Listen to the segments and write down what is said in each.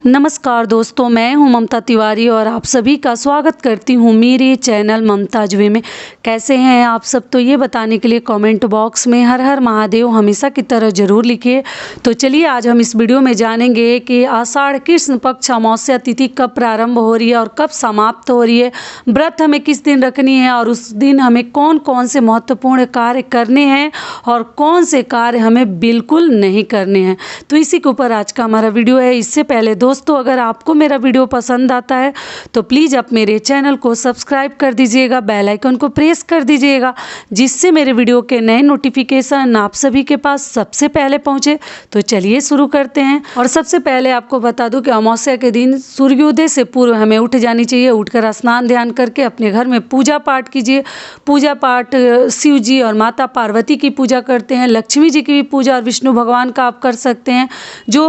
नमस्कार दोस्तों, मैं हूं ममता तिवारी और आप सभी का स्वागत करती हूं मेरे चैनल ममताज वे में। कैसे हैं आप सब, तो ये बताने के लिए कमेंट बॉक्स में हर हर महादेव हमेशा की तरह ज़रूर लिखिए। तो चलिए आज हम इस वीडियो में जानेंगे कि आषाढ़ कृष्ण पक्ष अमावस्या तिथि कब प्रारंभ हो रही है और कब समाप्त हो रही है, व्रत हमें किस दिन रखनी है और उस दिन हमें कौन कौन से महत्वपूर्ण कार्य करने हैं और कौन से कार्य हमें बिल्कुल नहीं करने हैं। तो इसी के ऊपर आज का हमारा वीडियो है। इससे पहले दोस्तों, अगर आपको मेरा वीडियो पसंद आता है तो प्लीज़ आप मेरे चैनल को सब्सक्राइब कर दीजिएगा, बेल आइकन को प्रेस कर दीजिएगा, जिससे मेरे वीडियो के नए नोटिफिकेशन आप सभी के पास सबसे पहले पहुंचे। तो चलिए शुरू करते हैं। और सबसे पहले आपको बता दूं कि अमावस्या के दिन सूर्योदय से पूर्व हमें उठ जानी चाहिए। उठकर स्नान ध्यान करके अपने घर में पूजा पाठ कीजिए। पूजा पाठ शिव जी और माता पार्वती की पूजा करते हैं, लक्ष्मी जी की भी पूजा और विष्णु भगवान का आप कर सकते हैं। जो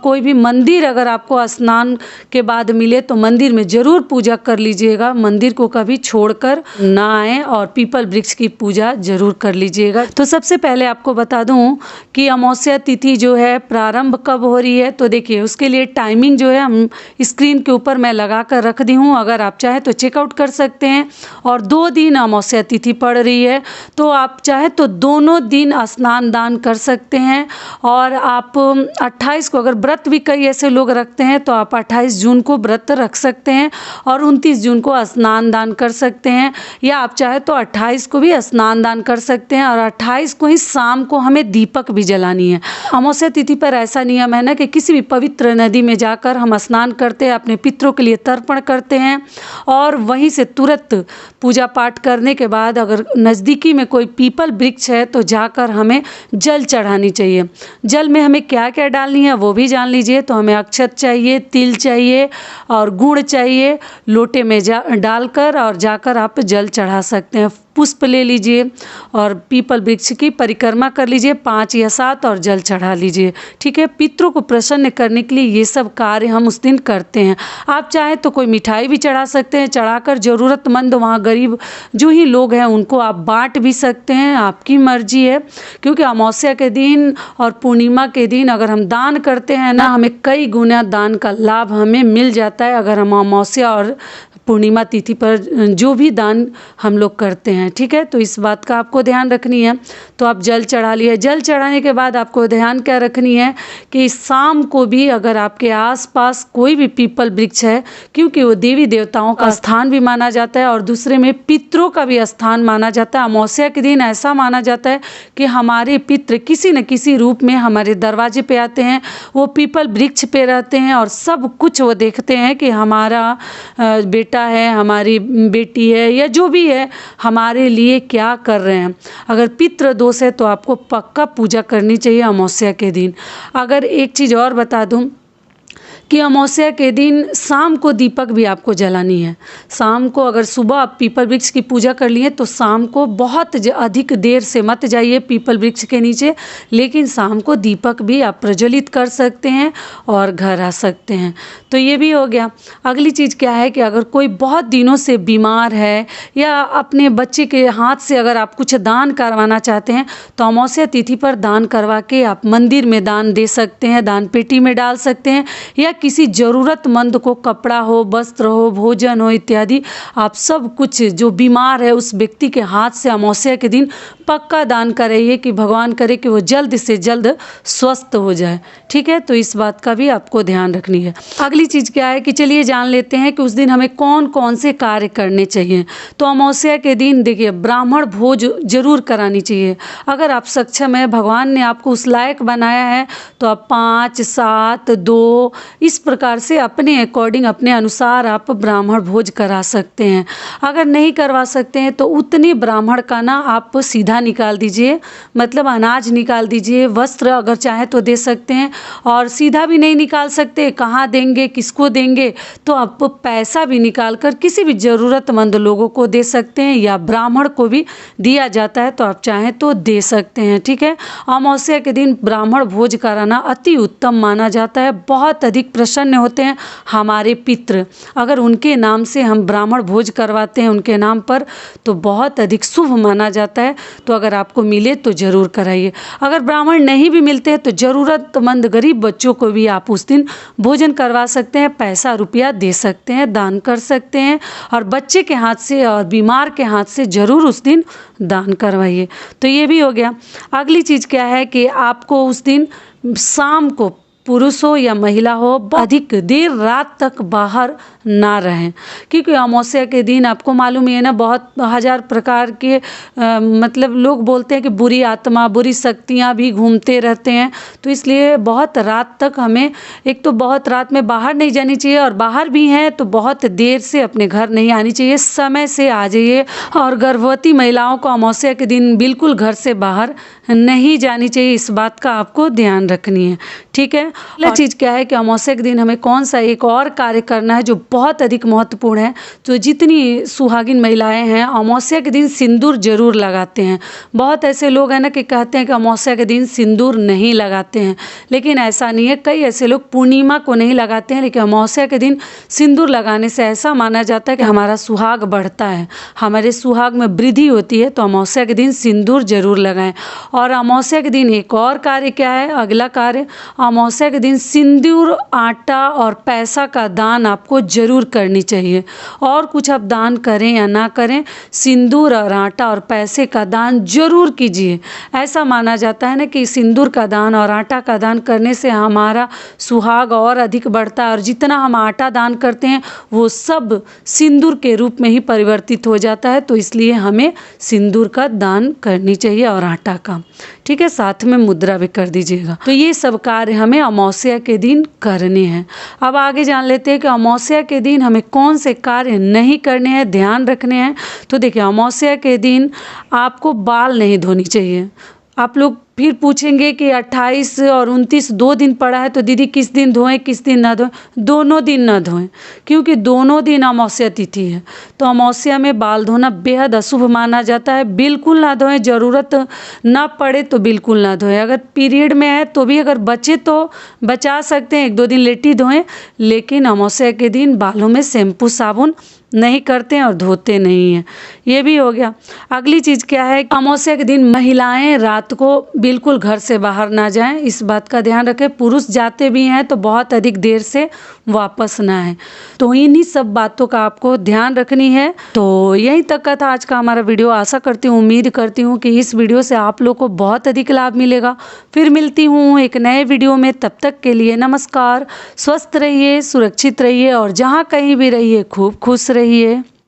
कोई भी मंदिर अगर आपको स्नान के बाद मिले तो मंदिर में ज़रूर पूजा कर लीजिएगा। मंदिर को कभी छोड़कर ना आए और पीपल वृक्ष की पूजा ज़रूर कर लीजिएगा। तो सबसे पहले आपको बता दूं कि अमावस्या तिथि जो है प्रारंभ कब हो रही है। तो देखिए उसके लिए टाइमिंग जो है हम स्क्रीन के ऊपर मैं लगा कर रख दी हूँ, अगर आप चाहें तो चेकआउट कर सकते हैं। और 2 दिन अमावस्या तिथि पड़ रही है, तो आप चाहे तो दोनों दिन स्नान दान कर सकते हैं। और आप 28 को अगर व्रत भी कई ऐसे लोग रखते हैं तो आप 28 जून को व्रत रख सकते हैं और 29 जून को स्नान दान कर सकते हैं। या आप चाहे तो 28 को भी स्नान दान कर सकते हैं और 28 को ही शाम को हमें दीपक भी जलानी है। अमावस्या तिथि पर ऐसा नियम है ना कि किसी भी पवित्र नदी में जाकर हम स्नान करते हैं, अपने पितरों के लिए तर्पण करते हैं और वहीं से तुरंत पूजा पाठ करने के बाद अगर नज़दीकी में कोई पीपल वृक्ष है तो जाकर हमें जल चढ़ानी चाहिए। जल में हमें क्या क्या डालनी है वो भी जान लीजिए। तो हमें अक्षत चाहिए, तिल चाहिए और गुड़ चाहिए। लोटे में डालकर और जाकर आप जल चढ़ा सकते हैं। पुष्प ले लीजिए और पीपल वृक्ष की परिक्रमा कर लीजिए 5 या 7 और जल चढ़ा लीजिए। ठीक है, पितरों को प्रसन्न करने के लिए ये सब कार्य हम उस दिन करते हैं। आप चाहें तो कोई मिठाई भी चढ़ा सकते हैं, चढ़ाकर ज़रूरतमंद वहाँ गरीब जो ही लोग हैं उनको आप बांट भी सकते हैं, आपकी मर्जी है। क्योंकि अमावस्या के दिन और पूर्णिमा के दिन अगर हम दान करते हैं ना, हमें कई गुना दान का लाभ हमें मिल जाता है अगर हम अमावस्या और पूर्णिमा तिथि पर जो भी दान हम लोग करते हैं। ठीक है, तो इस बात का आपको ध्यान रखनी है। तो आप जल चढ़ा लिए। जल चढ़ाने के बाद आपको ध्यान क्या रखनी है कि शाम को भी अगर आपके आसपास कोई भी पीपल वृक्ष है, क्योंकि वो देवी देवताओं का स्थान भी माना जाता है और दूसरे में पितरों का भी स्थान माना जाता है। अमावस्या के दिन ऐसा माना जाता है कि हमारे पितृ किसी न किसी रूप में हमारे दरवाजे पे आते हैं, वो पीपल वृक्ष पे रहते हैं और सब कुछ वो देखते हैं कि हमारा बेटा है, हमारी बेटी है या जो भी है हमारे लिए क्या कर रहे हैं। अगर पितृ दोष है तो आपको पक्का पूजा करनी चाहिए अमावस्या के दिन। अगर एक चीज़ और बता दूं कि अमावस्या के दिन शाम को दीपक भी आपको जलानी है। शाम को अगर सुबह आप पीपल वृक्ष की पूजा कर लिए तो शाम को बहुत अधिक देर से मत जाइए पीपल वृक्ष के नीचे, लेकिन शाम को दीपक भी आप प्रज्वलित कर सकते हैं और घर आ सकते हैं। तो ये भी हो गया। अगली चीज़ क्या है कि अगर कोई बहुत दिनों से बीमार है या अपने बच्चे के हाथ से अगर आप कुछ दान करवाना चाहते हैं तो अमावस्या तिथि पर दान करवा के आप मंदिर में दान दे सकते हैं, दान पेटी में डाल सकते हैं या किसी ज़रूरतमंद को कपड़ा हो, वस्त्र हो, भोजन हो इत्यादि आप सब कुछ जो बीमार है उस व्यक्ति के हाथ से अमावस्या के दिन पक्का दान करिए कि भगवान करे कि वो जल्द से जल्द स्वस्थ हो जाए। ठीक है, तो इस बात का भी आपको ध्यान रखनी है। अगली चीज़ क्या है कि चलिए जान लेते हैं कि उस दिन हमें कौन कौन से कार्य करने चाहिए। तो अमावस्या के दिन देखिए ब्राह्मण भोज जरूर करानी चाहिए। अगर आप सक्षम है, भगवान ने आपको उस लायक बनाया है तो आप 5, 7, 2 इस प्रकार से अपने अकॉर्डिंग अपने अनुसार आप ब्राह्मण भोज करा सकते हैं। अगर नहीं करवा सकते हैं तो उतने ब्राह्मण का ना आप सीधा निकाल दीजिए, मतलब अनाज निकाल दीजिए, वस्त्र अगर चाहे तो दे सकते हैं। और सीधा भी नहीं निकाल सकते, कहाँ देंगे, किसको देंगे, तो आप पैसा भी निकाल कर किसी भी ज़रूरतमंद लोगों को दे सकते हैं या ब्राह्मण को भी दिया जाता है तो आप चाहें तो दे सकते हैं। ठीक है, अमावस्या के दिन ब्राह्मण भोज कराना अति उत्तम माना जाता है, बहुत अधिक अधिक प्रसन्न होते हैं हमारे पितृ। अगर उनके नाम से हम ब्राह्मण भोज करवाते हैं उनके नाम पर तो बहुत अधिक शुभ माना जाता है। तो अगर आपको मिले तो ज़रूर कराइए। अगर ब्राह्मण नहीं भी मिलते हैं तो ज़रूरतमंद गरीब बच्चों को भी आप उस दिन भोजन करवा सकते हैं, पैसा रुपया दे सकते हैं, दान कर सकते हैं। और बच्चे के हाथ से और बीमार के हाथ से ज़रूर उस दिन दान करवाइए। तो ये भी हो गया। अगली चीज़ क्या है कि आपको उस दिन शाम को पुरुष हो या महिला हो अधिक देर रात तक बाहर ना रहें, क्योंकि अमावस्या के दिन आपको मालूम ही है ना, बहुत हजार प्रकार के मतलब लोग बोलते हैं कि बुरी आत्मा बुरी शक्तियाँ भी घूमते रहते हैं। तो इसलिए बहुत रात तक हमें, एक तो बहुत रात में बाहर नहीं जानी चाहिए, और बाहर भी हैं तो बहुत देर से अपने घर नहीं आनी चाहिए, समय से आ जाइए। और गर्भवती महिलाओं को अमावस्या के दिन बिल्कुल घर से बाहर नहीं जानी चाहिए, इस बात का आपको ध्यान रखनी है। ठीक है। अगला चीज़ क्या है कि अमावस्या के दिन हमें कौन सा एक और कार्य करना है जो बहुत अधिक महत्वपूर्ण है। तो जितनी सुहागिन महिलाएं हैं अमावस्या के दिन सिंदूर जरूर लगाते हैं। बहुत ऐसे लोग हैं ना कि कहते हैं कि अमावस्या के दिन सिंदूर नहीं लगाते हैं, लेकिन ऐसा नहीं है। कई ऐसे लोग पूर्णिमा को नहीं लगाते हैं, लेकिन अमावस्या के दिन सिंदूर लगाने से ऐसा माना जाता है कि हमारा सुहाग बढ़ता है, हमारे सुहाग में वृद्धि होती है। तो अमावस्या के दिन सिंदूर जरूर लगाएं। और अमावस्या के दिन एक और कार्य क्या है, अगला कार्य, अमावस्या के दिन सिंदूर, आटा और पैसा का दान आपको जरूर करनी चाहिए। और कुछ आप दान करें या ना करें, सिंदूर और आटा और पैसे का दान जरूर कीजिए। ऐसा माना जाता है ना कि सिंदूर का दान और आटा का दान करने से हमारा सुहाग और अधिक बढ़ता है, और जितना हम आटा दान करते हैं वो सब सिंदूर के रूप में ही परिवर्तित हो जाता है। तो इसलिए हमें सिंदूर का दान करनी चाहिए और आटा का। ठीक है, साथ में मुद्रा भी कर दीजिएगा। तो ये सब कार्य हमें अमावस्या के दिन करने हैं। अब आगे जान लेते हैं कि अमावस्या के दिन हमें कौन से कार्य नहीं करने हैं, ध्यान रखने हैं। तो देखिए, अमावस्या के दिन आपको बाल नहीं धोनी चाहिए। आप लोग फिर पूछेंगे कि 28 और 29 2 दिन पड़ा है, तो दीदी किस दिन धोएं किस दिन ना धोएं? दोनों दिन ना धोएं, क्योंकि दोनों दिन अमावस्या तिथि है। तो अमावस्या में बाल धोना बेहद अशुभ माना जाता है। बिल्कुल ना धोएं, ज़रूरत ना पड़े तो बिल्कुल ना धोएं। अगर पीरियड में है तो भी अगर बचे तो बचा सकते हैं, 1-2 दिन लेटी धोएं, लेकिन अमावस्या के दिन बालों में शैम्पू साबुन नहीं करते हैं और धोते नहीं हैं। ये भी हो गया। अगली चीज़ क्या है, अमावस्या के दिन महिलाएं रात को बिल्कुल घर से बाहर ना जाएं, इस बात का ध्यान रखें। पुरुष जाते भी हैं तो बहुत अधिक देर से वापस ना आए। तो इन्हीं सब बातों का आपको ध्यान रखनी है। तो यहीं तक का था आज का हमारा वीडियो। आशा करती हूँ, उम्मीद करती हूँ कि इस वीडियो से आप लोग को बहुत अधिक लाभ मिलेगा। फिर मिलती हूँ एक नए वीडियो में, तब तक के लिए नमस्कार। स्वस्थ रहिए, सुरक्षित रहिए और जहाँ कहीं भी रहिए खूब खुश रहिए।